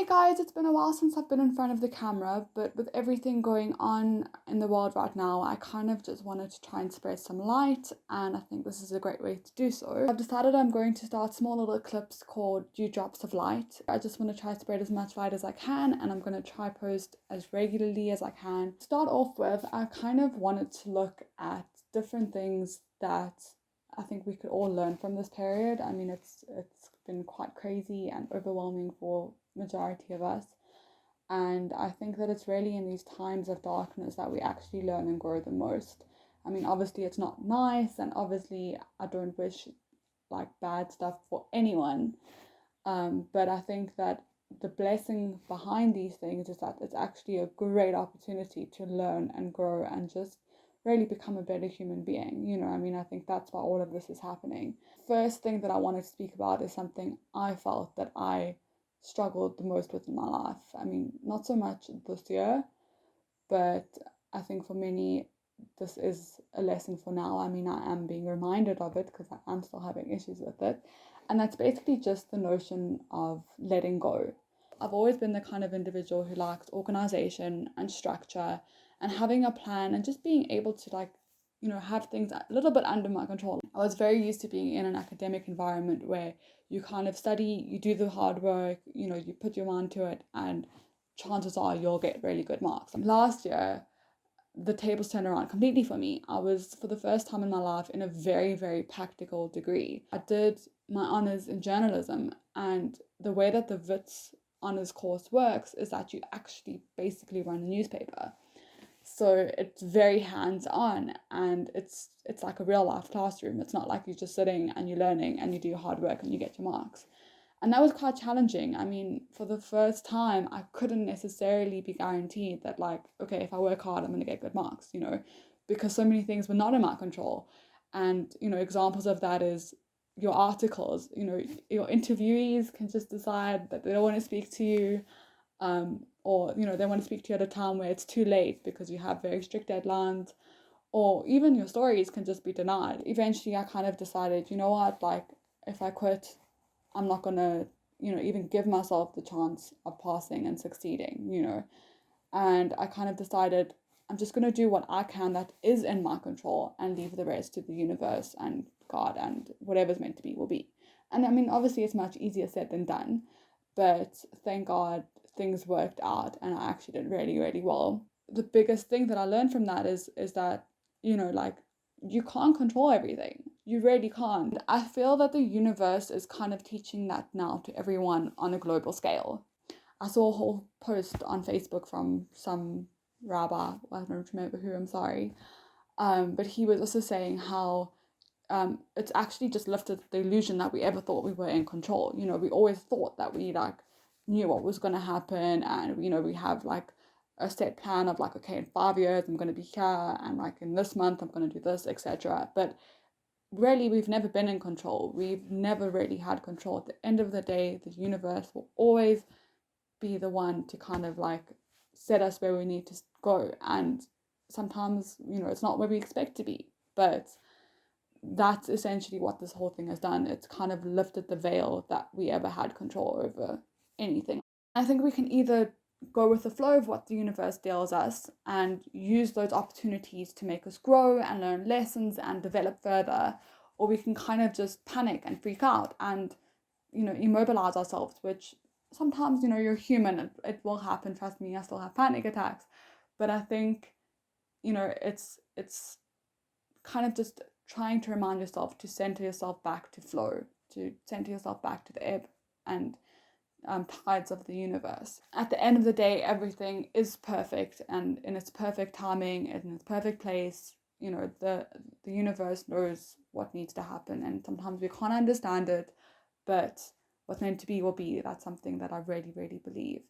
guys, it's been a while since I've been in front of the camera, but with everything going on in the world right now, I kind of just wanted to try and spread some light, and I think this is a great way to do so. I've decided I'm going to start small little clips called Dewdrops of Light. I just want to try to spread as much light as I can, and I'm going to try post as regularly as I can. To start off with, I kind of wanted to look at different things that I think we could all learn from this period. I mean, it's been quite crazy and overwhelming for majority of us, and I think that it's really in these times of darkness that we actually learn and grow the most. I mean, obviously it's not nice, and obviously I don't wish like bad stuff for anyone, but I think that the blessing behind these things is that it's actually a great opportunity to learn and grow and just really become a better human being. I mean, I think that's why all of this is happening. First thing that I wanted to speak about is something I felt that I struggled the most with in my life. I mean, not so much this year, but I think for many, this is a lesson for now. I mean, I am being reminded of it because I am still having issues with it. And that's basically just the notion of letting go. I've always been the kind of individual who likes organization and structure and having a plan and just being able to have things a little bit under my control. I was very used to being in an academic environment where you kind of study, you do the hard work, you put your mind to it, and chances are you'll get really good marks. Last year, the tables turned around completely for me. I was, for the first time in my life, in a very, very practical degree. I did my honours in journalism, and the way that the WITS honours course works is that you actually basically run a newspaper. So it's very hands-on, and it's like a real life classroom. It's not like you're just sitting and you're learning and you do your hard work and you get your marks. And that was quite challenging. I mean, for the first time, I couldn't necessarily be guaranteed that, like, okay, if I work hard, I'm going to get good marks, because so many things were not in my control. And, examples of that is your articles, your interviewees can just decide that they don't want to speak to you, or, they want to speak to you at a time where it's too late because you have very strict deadlines, or even your stories can just be denied. Eventually, I kind of decided, you know what, like, if I quit, I'm not gonna, even give myself the chance of passing and succeeding. And I kind of decided I'm just gonna do what I can that is in my control and leave the rest to the universe and God, and whatever's meant to be will be. And I mean, obviously it's much easier said than done, but thank God things worked out and I actually did really, really well. The biggest thing that I learned from that is that, like, you can't control everything. You really can't. I feel that the universe is kind of teaching that now to everyone on a global scale. I saw a whole post on Facebook from some rabbi, I don't remember who, I'm sorry. But he was also saying how it's actually just lifted the illusion that we ever thought we were in control. We always thought that we knew what was going to happen, and we have a set plan of okay, in 5 years I'm going to be here, and in this month I'm going to do this, etc. But really, we've never been in control. We've never really had control. At the end of the day, the universe will always be the one to kind of set us where we need to go. And sometimes, it's not where we expect to be, but that's essentially what this whole thing has done. It's kind of lifted the veil that we ever had control over anything. I think we can either go with the flow of what the universe deals us and use those opportunities to make us grow and learn lessons and develop further, or we can kind of just panic and freak out and immobilize ourselves, which sometimes you're human, it will happen. Trust me, I still have panic attacks, but I think it's kind of just trying to remind yourself to center yourself back to flow, to center yourself back to the ebb and tides of the universe. At the end of the day, everything is perfect and in its perfect timing and in its perfect place. The universe knows what needs to happen, and sometimes we can't understand it, but what's meant to be will be. That's something that I really, really believe.